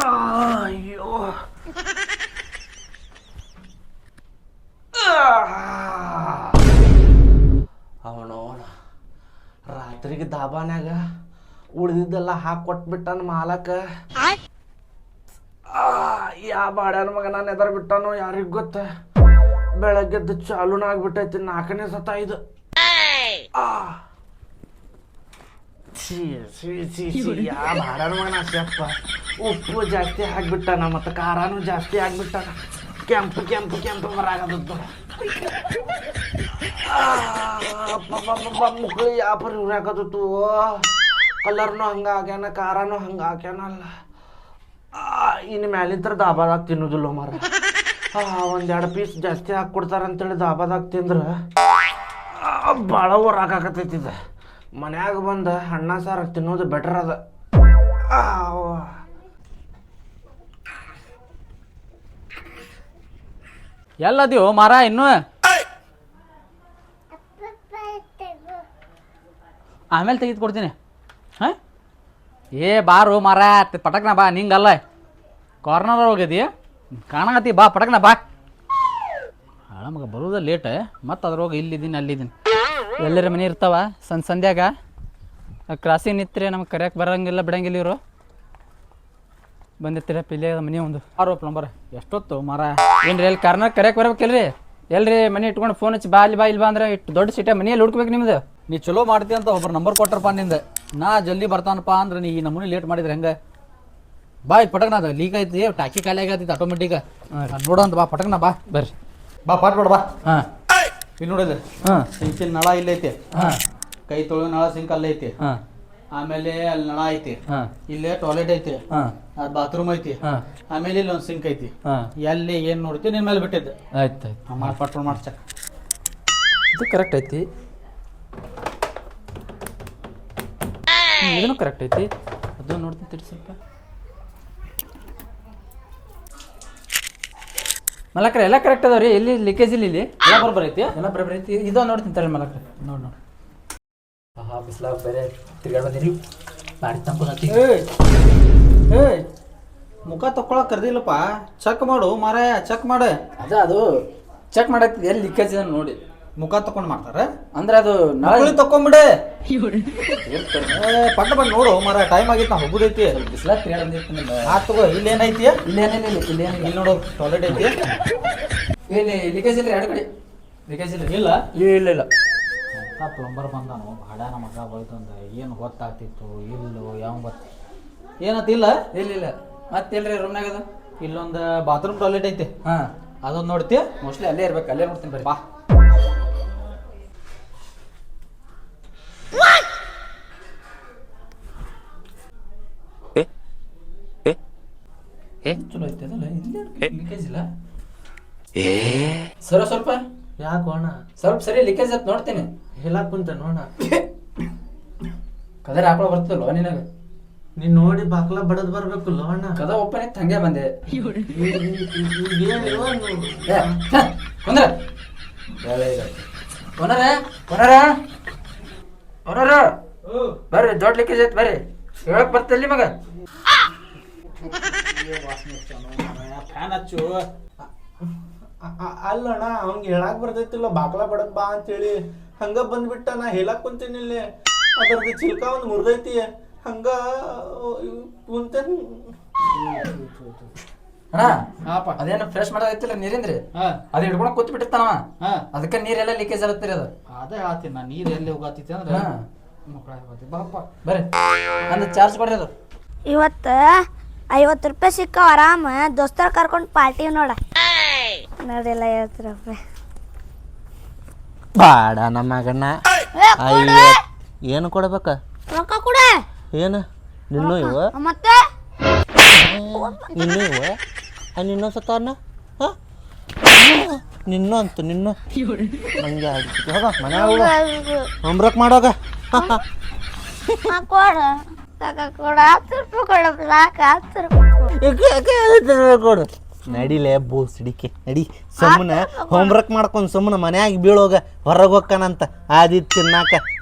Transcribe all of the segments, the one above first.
ಅಯ್ಯೋ ಅವನವನ ರಾತ್ರಿಗೆ ದಾಬಾನ್ಯಾಗ ಉಳಿದಿದ್ದೆಲ್ಲ ಹಾಕಿ ಕೊಟ್ಬಿಟ್ಟಾನ ಮಾಲಕ. ಯಾ ಬಾಡ್ಯಾನ ಮಗ ನಾನು ಎದರ್ ಬಿಟ್ಟಾನೋ ಯಾರಿಗ್ ಗೊತ್ತ. ಬೆಳಗ್ಗೆದ್ದು ಚಾಲೂನ ಆಗ್ಬಿಟ್ಟೈತಿ 4ನೇ ಸತ ಇದು. ಯಾ ಬಾಡ್ಯಾನ ಮಗ ನಾಶಪ್ಪ. ಉಪ್ಪು ಜಾಸ್ತಿ ಹಾಕ್ಬಿಟ್ಟಾನ ಮತ್ತು ಖಾರಾನು ಜಾಸ್ತಿ ಆಗ್ಬಿಟ್ಟಾನ. ಕೆಂಪು ಕೆಂಪು ಕೆಂಪು ಬರಾಗದದ್ದು. ಮುಕ್ಳು ಯಾಪರಿ ಉರಾಕತ್ತು. ಕಲರ್ನು ಹಂಗೆ ಆಗ್ಯಾನ, ಖಾರಾನು ಹಂಗೆ ಹಾಕ್ಯಾನಲ್ಲ. ಇನ್ನು ಮ್ಯಾಲಿಂತರ ದಾಬಾದಾಗ ತಿನ್ನೋದಿಲ್ಲ ಮಾರ. 1-2 ಪೀಸ್ ಜಾಸ್ತಿ ಹಾಕ್ಕೊಡ್ತಾರಂತೇಳಿ ದಾಬಾದಾಗ ತಿಂದ್ರೆ ಭಾಳ ಹೊರಾಕತ್ತೈತಿದ. ಮನ್ಯಾಗ ಬಂದು ಅನ್ನ ಸಾರು ತಿನ್ನೋದು ಬೆಟರ್ ಅದ. ಎಲ್ಲದೀವು ಮಾರ ಇನ್ನು ಆಮೇಲೆ ತೆಗೆದು ಕೊಡ್ತೀನಿ. ಹಾಂ ಏ ಬಾರು ಮಾರ ಪಟಕ್ನ ಬಾ. ನಿಂಗಲ್ಲ ಕಾರ್ನರ್ ಹೋಗಿದಿ ಕಾಣಕತ್ತಿ. ಬಾ ಪಟಕ್ನ ಬಾ. ನಮಗೆ ಬರೋದ ಲೇಟ್ ಮತ್ತು ಅದ್ರೋಗಿ ಇಲ್ಲಿದ್ದೀನಿ ಅಲ್ಲಿದ್ದೀನಿ. ಎಲ್ಲರ ಮನೆ ಇರ್ತಾವ ಸಂಧ್ಯಾಗ ಕ್ರಾಸಿಗೆ ನಿಂತ್ರೆ ನಮ್ಗೆ ಕರೆಯಕ್ಕೆ ಬರೋಂಗಿಲ್ಲ ಬಿಡಂಗಿಲ್ಲ. ಇವರು ಬಂದಿರ್ತೀರ ಪಿಲ್ಲೆ ಮನೆ ಒಂದು ಆರೋ ಪ್ಲಂಬರ್ ಎಷ್ಟೊತ್ತು ಮಾರ. ಏನ್ರಿ ಎಲ್ಲಿ ಕಾರ್ನರ್ ಕರೆಯಕ್ಕೆ ಬರ್ಬೇಕಿಲ್ರಿ? ಎಲ್ರಿ ಮನೆ ಇಟ್ಕೊಂಡು ಫೋನ್ ಹಚ್ಚಿ ಬಾ ಇಲ್ಲಿ ಬಾ ಇಲ್ಲಿ ಬಾ ಅಂದ್ರೆ ಇಟ್ಟು ದೊಡ್ಡ ಸಿಟೆ ಮನೆಯಲ್ಲಿ ಹುಡ್ಕ್ಬೇಕು ನಿಮ್ದು. ನೀ ಚಲೋ ಮಾಡ್ತಿ ಅಂತ ಒಬ್ಬರು ನಂಬರ್ ಕೊಟ್ಟಾರಪ್ಪ ನಿಂದ. ನಾ ಜಲ್ದಿ ಬರ್ತಾನಪ್ಪ ಅಂದ್ರೆ ನೀ ನಮ್ಮನೆ ಲೇಟ್ ಮಾಡಿದ್ರೆ ಹೆಂಗೆ? ಬಾ ಈ ಪಟಕ್ನ ಅದು ಲೀಕ್ ಐತಿ, ಟಾಕಿ ಖಾಲಿ ಆಗೈತಿ ಆಟೋಮೆಟಿಕ್. ನೋಡೋಂತ ಬಾ ಪಟಕ್ನ ಬಾ. ಬರ್ರಿ ಬಾ ಪಾಟ್ ಬೇಡ ಬಾ. ಹಾಂ ಇಲ್ಲಿ ನೋಡಿದ್ರೆ ಹಾಂ ಸಿಂಕಿನ ನಳ ಇಲ್ಲೈತಿ. ಹಾಂ ಕೈ ತೊಳೆಯೋ ನಳ ಸಿಂಕ್ ಅಲ್ಲೈತಿ. ಹಾಂ ಆಮೇಲೆ ಅಲ್ಲಿ ನಳ ಐತಿ. ಹಾಂ ಇಲ್ಲೇ ಟಾಯ್ಲೆಟ್ ಐತಿ. ಹಾಂ ಬಾತ್ರೂಮ್ ಐತಿ. ಹಾಂ ಆಮೇಲೆ ಇಲ್ಲಿ ಒಂದು ಸಿಂಕ್ ಐತಿ. ಹಾಂ ಎಲ್ಲಿ ಏನು ನೋಡ್ತೀವಿ ನಿನ್ನ ಮೇಲೆ ಬಿಟ್ಟಿದ್ದೆ. ಆಯ್ತು ಆಯ್ತು ಮಾಡಿ ಪಟ್ಕೊಂಡು ಮಾಡಿ ಚೆಕ್. ಇದು ಕರೆಕ್ಟ್ ಐತಿ, ಇದನ್ನು ಕರೆಕ್ಟ್ ಐತಿ. ಅದು ನೋಡ್ತೀನಿ ಸ್ವಲ್ಪ. ಮಲಕ್ರೆ ಎಲ್ಲ ಕರೆಕ್ಟ್ ಅದಾವ ರೀ. ಎಲ್ಲಿ ಲೀಕೇಜ್ ಇಲ್ಲಿ ಎಲ್ಲ ಬರೋಬ್ಬರ ಐತಿ. ಎಲ್ಲ ಬರೋಬ್ಬರ ಐತಿ. ಇದೋ ನೋಡ್ತೀನಿ ತಳಿ ಮಲಕ್ರೆ. ನೋಡಿ ಬಿಸ್ಲಾಗ ಬೇರೆ ತಿರ್ಗಾಡ್ ಬಂದಿರಿ. ಬಾಡಿ ತಂಪತಿ. ಏಯ್ ಮುಖ ತಕ್ಕೊಳಕ್ ಕರ್ದಿಲ್ಲಪ್ಪ. ಚೆಕ್ ಮಾಡು ಮಾರಾಯ, ಚೆಕ್ ಮಾಡು. ಅದು ಚೆಕ್ ಮಾಡತ್ತಿ ಎಲ್ಲಿ ಲೀಕೇಜ್ ಇದೆ ನೋಡಿ. ಮುಖ ತಕೊಂಡ್ ಮಾಡ್ತಾರ ಅಂದ್ರೆ ಅದು ನಳಿ ತಕೊಂಡ್ಬಿಡೆ. ಪಟ್ಟ ಬಂದು ನೋಡು ಮಾರ. ಟೈಮ್ ಆಗಿತ್ತು ನಾ ಹೋಗುದೈತಿ. ಬಿಸ್ಲಾಗ ತಿರ್ಗಾಡ್ ಬಂದಿರ್ತೀನಿ. ತಗೋ ಇಲ್ಲಿ ಏನೈತಿ? ಇಲ್ಲೇನೇನಿಲ್ಲ. ಇಲ್ಲೇನಿಲ್ಲ. ಇಲ್ಲಿ ನೋಡು ಟಾಯ್ಲೆಟ್ ಐತಿ. ಇಲ್ಲಿ ಲೀಕೇಜ್ ಇಲ್ಲ. 2 ಕಡೆ ಲೀಕೇಜ್ ಇಲ್ಲ. ಇಲ್ಲ ಇಲ್ಲ ಇಲ್ಲ. ಪ್ಲಂಬರ್ ಬಂದಾನು ಬಾಡ್ಯಾನ ಮಗ ಬೈತಂದ. ಏನು ಗೊತ್ತಾಗ್ತಿತ್ತು ಇಲ್ಲೋ ಯಾವ ಗೊತ್ತ ಏನತ್ತಿಲ್ಲ. ಇಲ್ಲ ಮತ್ತೆಲ್ರಿ ರೂಮ್ನಾಗ ಅದು ಇಲ್ಲೊಂದು ಬಾತ್ರೂಮ್ ಟಾಯ್ಲೆಟ್ ಐತಿ. ಹಾಂ ಅದೊಂದು ನೋಡ್ತಿ. ಮೋಸ್ಟ್ಲಿ ಅಲ್ಲೇ ಇರ್ಬೇಕು. ಅಲ್ಲೇ ನೋಡ್ತೀನಿ ಬರ್ರಿ. ಬಾ ಚಲೋ ಐತೆ ಅದಲ್ಲ. ಲೀಕೇಜ್ ಇಲ್ಲ ಸರ ಸ್ವಲ್ಪ. ಯಾಕೋಣ ಸ್ವಲ್ಪ ಸರಿ ಲೀಕೇಜ್ ಆಯ್ತು ನೋಡ್ತೀನಿ. ಹೇಳಕ್ ಕುಂತ ನೋಡ. ಕದರ ಹಾಕೊಳ ಬರ್ತದಲ್ವ ನಿನಗ? ನೀನ್ ನೋಡಿ ಬಾಕ್ಲ ಬಡದ್ ಬರ್ಬೇಕು ಲೋಣ. ಕದ ಓಪನ್ ಇತ್ತು ಹಂಗೆ ಬಂದೆ. ಬರ್ರಿ ದೊಡ್ಡ ಲೀಕೇಜ್ ಐತ್ ಬರ್ರಿ. ಹೇಳಕ್ ಬರ್ತಲ್ಲಿ ಮಗ. ಫ್ಯಾನ್ ಹಚ್ಚು. ಅಲ್ಲಣ್ಣ ಅವ್ನಿಗೆ ಹೇಳಕ್ ಬರ್ತೈತಿಲ್ಲ ಬಾಕ್ಲ ಬಡದ್ ಬಾ ಅಂತೇಳಿ ಹಂಗ ಬಂದ್ಬಿಟ್ಟ. ನಾ ಹೇಳಕ್ ಕುಂತೀನಿ ಇಲ್ಲಿ. ಅದ್ರದ್ದು ಚಿಲ್ಕ ಒಂದು ಮುರಿದೈತಿ ಹಂಗ ಕುಂತೇನಿ. ಅದೇನು ಫ್ರೆಶ್ ಮಾಡೋದೈತಿಲ್ಲ ನೀರಿಂದ್ರಿ. ಅದ್ ಹಿಡ್ಕೊಂಡು ಕೂತ್ ಬಿಟ್ಟಿರ್ತಾನವ. ಅದಕ್ಕೆ ನೀರೆಲ್ಲ ಲೀಕೇಜ್ ಆಗತ್ತೀರಿ. ಅದು ಅದೇ ಆತೀನಿ ನಾ. ನೀರ್ ಎಲ್ಲಿ ಹೋಗತ್ತೈತಿ ಅಂದ್ರೆ ಬಾಪ ಬರ್ರಿ ಅಂದ ಚಾರ್ಜ್ ಕೊಡ್ರಿ. ಅದು ಇವತ್ತು 50 ರೂಪಾಯಿ ಸಿಕ್ಕಾವ. ಆರಾಮ ದೋಸ್ತರ ಕರ್ಕೊಂಡು ಪಾರ್ಟಿ ನೋಡ. ನೋಡಿಲ್ಲ 50 ರೂಪಾಯಿ ಬಾಡ ನಮ್ಮ ಮಗನ. ಏನು ಕೊಡ್ಬೇಕ? ರೊಕ್ಕ ಕೊಡ. ಏನು ನಿನ್ನೂ ಇವ ಮತ್ತೆ ನಿನ್ನೂ ಇವ ನಿನ್ನೋ ಸತ್ತವನ್ನ ನಿನ್ನೋ ಅಂತ ನಿನ್ನೋ ನಂಗೆ ಹೋಗ ಮನೆ ಹೋಮ್ರಕ್ ಮಾಡೋಗ. ಕೊಡ ಕೊಡ 10 ರೂಪಾಯಿ ಕೊಡ. ಕೊಡು ನಡಿಲೇ ಬೋಸ್ಡಿಕೆ ನಡಿ. ಸುಮ್ಮನೆ ಹೋಮ್ವರ್ಕ್ ಮಾಡ್ಕೊಂಡು ಸುಮ್ಮನೆ ಮನ್ಯಾಗ ಬೀಳೋಗ ಹೊರಗೆ ಹೋಗ್ಕನಂತ ಆದಿ ತಿನ್ನಾಕ.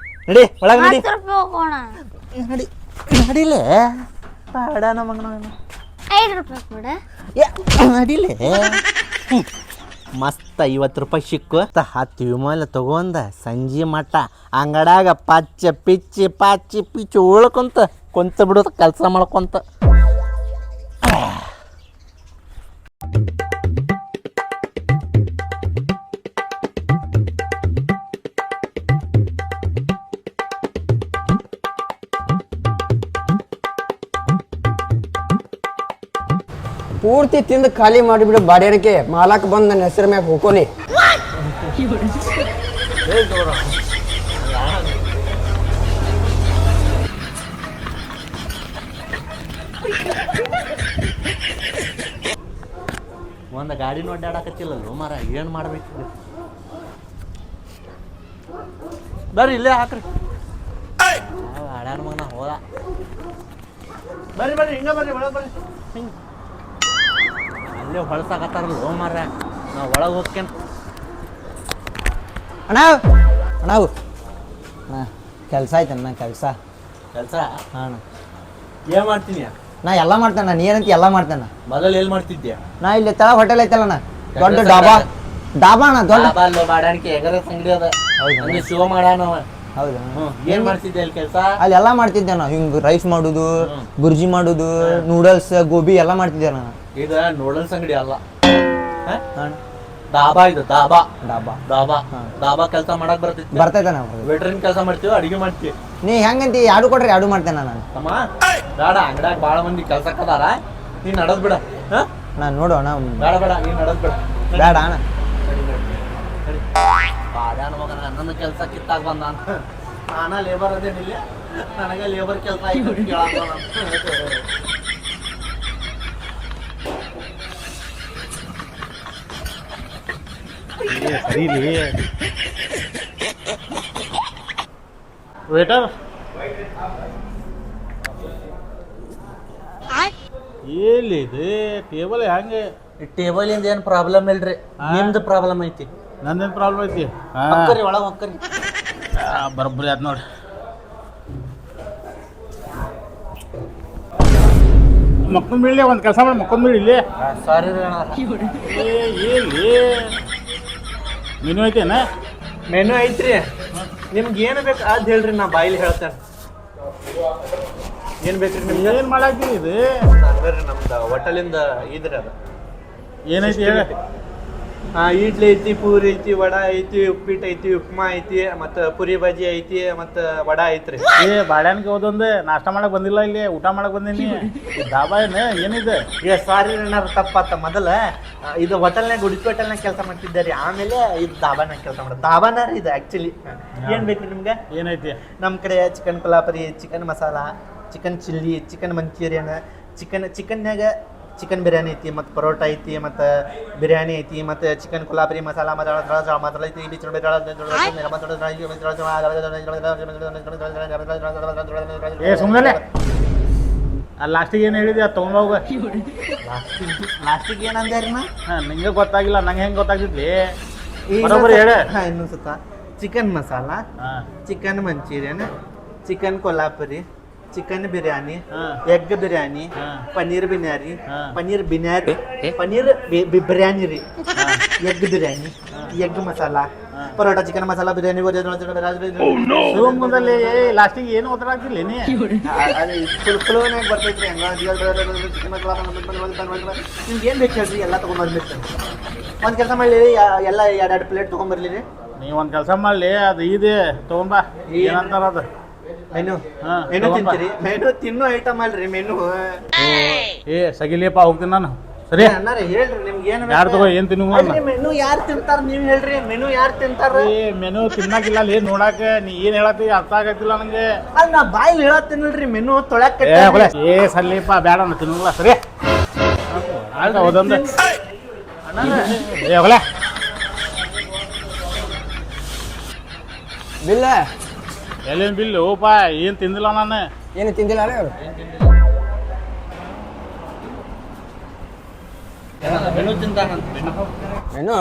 ನಡಿ ಒಳಗೆ ನಡಿ. ನಡಿ ನಡಿಲೇ ಬಾಡ ನಮಗ. 5 ರೂಪಾಯಿ ಕೊಡ. ಅಡಿಲೆ ಮಸ್ತ್ 50 ರೂಪಾಯಿ ಸಿಕ್ಕು ಹತ್ತು ವಿಮಾನ ತಗೊಂಡ ಸಂಜೆ ಮಟ್ಟ ಅಂಗಡಾಗ ಪಚ್ಚ ಪಿಚ್ಚಿ ಪಾಚಿ ಪಿಚ್ಚಿ ಕುಂತ ಬಿಡೋದು ಕೆಲಸ ಮಾಡ್ಕೊಂತ. ಪೂರ್ತಿ ತಿಂದು ಖಾಲಿ ಮಾಡಿಬಿಡು ಬಾಡ್ಯಾನಕ್ಕೆ ಮಾಲಕ್ ಬಂದು ನನ್ನ ಹೆಸರು ಮ್ಯಾಗ ಹೋಗೋಲಿ. ಒಂದು ಗಾಡಿ ನೋಡ್ಯಾಡಕತ್ತಿಲ್ಲ ಮರ ಏನು ಮಾಡ್ಬೇಕು ಬರ್ರಿ ಇಲ್ಲೇ ಹಾಕ್ರಿ ಹಾಡ್ಯಾನ ಮಗನ ಹೋದ ಬರ್ರಿ ಬರ್ರಿ ಹಿಂಗ ಬರ್ರಿ ಒಳಗೆ ಬರ್ರಿ ಹಿಂಗೆ ಅಲ್ಲೇ ಹೊಳಸಾಕತ್ತಾರಲ್ಲ ಮಾರ ನಾವು ಒಳಗೆ ಹೋಗ್ತೇನೆ. ಅಣ್ಣ ಅಣ್ಣವು ಕೆಲಸ ಆಯ್ತಣ್ಣ ಕೆಲಸ ಕೆಲಸ ಹಾಂ ಏನು ಮಾಡ್ತೀನಿ ನಾ ಎಲ್ಲ ಮಾಡ್ತೇನೆ ನೀ ಏನಂತ ಎಲ್ಲ ಮಾಡ್ತೇನೆ. ಮೊದಲು ಎಲ್ಲಿ ಮಾಡ್ತಿದ್ದೆ ನಾ ಇಲ್ಲಿ ತಳ ಹೋಟೆಲ್ ಐತಲ್ಲಣ್ಣ ದೊಡ್ಡ ಡಾಬಾ ಅಣ್ಣ ದೊಡ್ಡ ಬಾಡಾಣಿಕೆ ಎಗರ ಅಂಗಡಿ ಅದ ಹೌದು ಶಿವ ಮಾಡ್ಯಾನವ. ಹೌದಾ ಏನು ಮಾಡ್ತಿದ್ದೆ ಅಲ್ಲಿ ಕೆಲಸ ಅಲ್ಲಿ ಎಲ್ಲ ಮಾಡ್ತಿದ್ದೆ ನಾ ಹಿಂಗೆ ರೈಸ್ ಮಾಡೋದು ಬುರ್ಜಿ ಮಾಡೋದು ನೂಡಲ್ಸ್ ಗೋಬಿ ಎಲ್ಲ ಮಾಡ್ತಿದ್ದೆ ನಾನು. ಈಗ ನೂಡಲ್ಸ್ ಅಂಗಡಿ ಅಲ್ಲ ದಾಬಾ ಇದು ದಾಬಾ ಡಾಬಾ ದಾಬಾ ದಾಬಾ ಕೆಲಸ ಮಾಡಕ್ ಬರ್ತೈತಿ ಬರ್ತೈತೆ ನಾವು ವೆಟ್ರಿನ್ ಕೆಲಸ ಮಾಡ್ತೀವಿ ಅಡಿಗೆ ಮಾಡ್ತೀವಿ. ನೀ ಹೆಂಗಂತಿ ಎರಡು ಕೊಟ್ರೆ ಎರಡು ಮಾಡ್ತೇನೆ ನಾನು. ಅಮ್ಮ ಬೇಡ ಅಂಗಡ್ಯಾಗ ಭಾಳ ಮಂದಿ ಕೆಲ್ಸಕ್ಕೆ ಅದಾರ ನೀನ್ ನಡದ್ ಬಿಡ ನಾನು ನೋಡು ಅಣ್ಣ ಬೇಡ ಬೇಡ ನೀನ್ ನಡದ್ ಬಿಡ ಬೇಡ ಅಣ್ಣ ಬಾಡ್ಯಾನ ಮಗನ ನನ್ನ ಕೆಲಸ ಕಿತ್ತಾಗ ಬಂದ ಅಂತ ನಾನ ಲೇಬರ್ ಅದೇನಿಲ್ಲ ನನಗೆ ಲೇಬರ್ ಕೆಲಸ ಸರಿ ವೇಟರ್ ಎಲ್ಲಿದೆ ಟೇಬಲ್ ಹೆಂಗೆ ಟೇಬಲ್ ಇಂದ ಏನ್ ಪ್ರಾಬ್ಲಮ್ ಇಲ್ರಿ ನಿಮ್ದು ಪ್ರಾಬ್ಲಮ್ ಐತಿ. ನಂದೇನು ಪ್ರಾಬ್ಲಮ್ ಐತಿ ಹೊಕ್ಕರಿ ಒಳಗೆ ಹೊಕ್ಕರಿ ಬರೋಬ್ಬರಿ ಆಯ್ತು ನೋಡಿ. ಮಕ್ಕಳ ಬೀಳಲಿ ಒಂದು ಕೆಲಸ ಮಾಡಿ ಮಕ್ಕಳ ಬೀಳಿ ಇಲ್ಲಿ ಸಾರಿ ಎಲ್ಲಿ ಮೆನು ಐತೇನ ಮೆನು ಐತ್ರಿ ನಿಮ್ಗೆ ಏನು ಬೇಕು ಅದ್ ಹೇಳ್ರಿ ನಾ ಬಾಯಿಲಿ ಹೇಳ್ತೇನೆ. ಏನ್ ಬೇಕ್ರಿ ನಿಮ್ಗೆ? ಏನು ಮಾಡಾಕ್ತಿ ಇದು ಬರ್ರಿ ನಮ್ದು ಹೋಟೆಲಿಂದ ಇದ್ರಿ ಅದ ಏನೈತಿ ಹೇಳ. ಇಡ್ಲಿ ಐತಿ ಪೂರಿ ಐತಿ ವಡಾ ಐತಿ ಉಪ್ಪಿಟ್ಟು ಐತಿ ಉಪ್ಮಾ ಐತಿ ಮತ್ತು ಪುರಿ ಭಾಜಿ ಐತಿ ಮತ್ತು ವಡಾ ಐತ್ರಿ. ಬಾಡ್ಯಾನ್ಗೆ ಹೋದೊಂದು ನಾಷ್ಟ ಮಾಡಕ್ ಬಂದಿಲ್ಲ ಇಲ್ಲಿ ಊಟ ಮಾಡಕ್ ಬಂದೀನಿ. ಧಾಬಾ ಏನಿದೆ ಸಾರಿ ಏನಾರು ತಪ್ಪಾತ ಮೊದಲ ಇದು ಹೋಟೆಲ್ನಾಗ ಉಡುಪಿ ಹೋಟೆಲ್ನಾಗ ಕೆಲಸ ಮಾಡ್ತಿದ್ದಾರೆ ಆಮೇಲೆ ಇದು ದಾಬಾನಾಗ ಕೆಲಸ ಮಾಡೋದು ದಾಬಾನ ಇದು ಆ್ಯಕ್ಚುಲಿ. ಏನು ಬೇಕು ನಿಮ್ಗೆ? ಏನೈತಿ ನಮ್ಮ ಕಡೆ chicken Kolhapuri chicken masala chicken chilli chicken Manchurian ಚಿಕನ್ಯಾಗ ಚಿಕನ್ ಬಿರಿಯಾನಿ ಐತಿ ಮತ್ತು ಪರೋಟ ಐತಿ ಮತ್ತು ಬಿರಿಯಾನಿ ಐತಿ ಮತ್ತು ಚಿಕನ್ ಕೊಲ್ಹಾಪುರಿ ಮಸಾಲ ಮಸಾಲ ಐತಿ ಇಲ್ಲಿ ಸುಮ್ಮನೆ ಅಲ್ಲಿ ಲಾಸ್ಟಿಗೆ ಏನು ಹೇಳಿದೆ ಅದು ತೊಗೊಂಡೋಗ. ಲಾಸ್ಟಿಗೆ ಏನಂದ್ರಿ ನಾ ನಿಂಗೆ ಗೊತ್ತಾಗಿಲ್ಲ ನಂಗೆ ಹೆಂಗೆ ಗೊತ್ತಾಗ್ತಿದ್ಲಿ ಬರೋಬ್ಬರಿ ಹೇಳ. ಇನ್ನೊಂದು ಸುತ್ತ chicken masala chicken Manchurian chicken Kolhapuri chicken biryani egg biryani paneer biryani paneer biryani ರೀ egg biryani egg masala paratha chicken masala biryani ಮುಂದಲ್ಲಿ ಲಾಸ್ಟಿಗೆ ಏನು ಗೊತ್ತಾಗ್ತಿಲ್ಲ ನೀ ಫ್ಲೋನಾಗ ಬರ್ತೈತ್ರಿ ನಿಮ್ಗೆ ಏನು ಬೇಕು ಹೇಳ್ರಿ ಎಲ್ಲ ತೊಗೊಂಡ್ಬಂದ್ಬಿಡ್ತೇನೆ. ಒಂದು ಕೆಲಸ ಮಾಡಲಿ ಎಲ್ಲ ಎರಡು ಪ್ಲೇಟ್ ತೊಗೊಂಬರ್ಲಿ ರೀ. ನೀವು ಒಂದು ಕೆಲಸ ಮಾಡಲಿ ಅದು ಇದೆ ತೊಗೊಂಬ ಏನಂತಾರ ಅದು ಮೆನು ಮೆನು ತಿಂತೀರಿ ಮೆನು ತಿನ್ನೋ ಐಟಮ್ ಅಲ್ರಿ ಮೆನು. ಸಗಿಲಿಯಪ್ಪ ಹೋಗ್ತೀನಿ ನಾನು ಸರಿ ಅಣ್ಣಾರ ಹೇಳ್ರಿ ನಿಮ್ಗೆ ಏನು ಯಾರು ತಗೋ ಏನು ತಿನ್ನು ಮೆನು ಯಾರು ತಿಂತಾರ ನೀವು ಹೇಳ್ರಿ ಮೆನು ಯಾರು ತಿಂತಾರ? ಮೆನು ತಿನ್ನಾಕಿಲ್ಲ ಅಲ್ಲಿ ನೋಡಾಕ ನೀ ಏನು ಹೇಳತ್ತಿ ಅರ್ಥ ಆಗತ್ತಿಲ್ಲ ನಂಗೆ. ಅಲ್ಲಿ ನಾ ಬಾಯಿಲ್ ಹೇಳತ್ತೀನಲ್ರಿ ಮೆನು ತೊಳ್ಯಾಕ ಸಲ್ಲಿಯಪ್ಪ ಬೇಡ ನಾನು ತಿನ್ನಲ್ಲ ಸರಿ ಹೌದೊಂದು ಹೋಗಲೇ ಬಿಲ್ಲ ಎಲ್ಲಿನ ಬಿಲ್ ಓಪ ಏನು ತಿಂದಿಲ್ಲ ನಾನು ಏನು ತಿಂದಿಲ್ಲ ಅವರು ಮೆನು ತಿಂತಾನಂತ ಏನು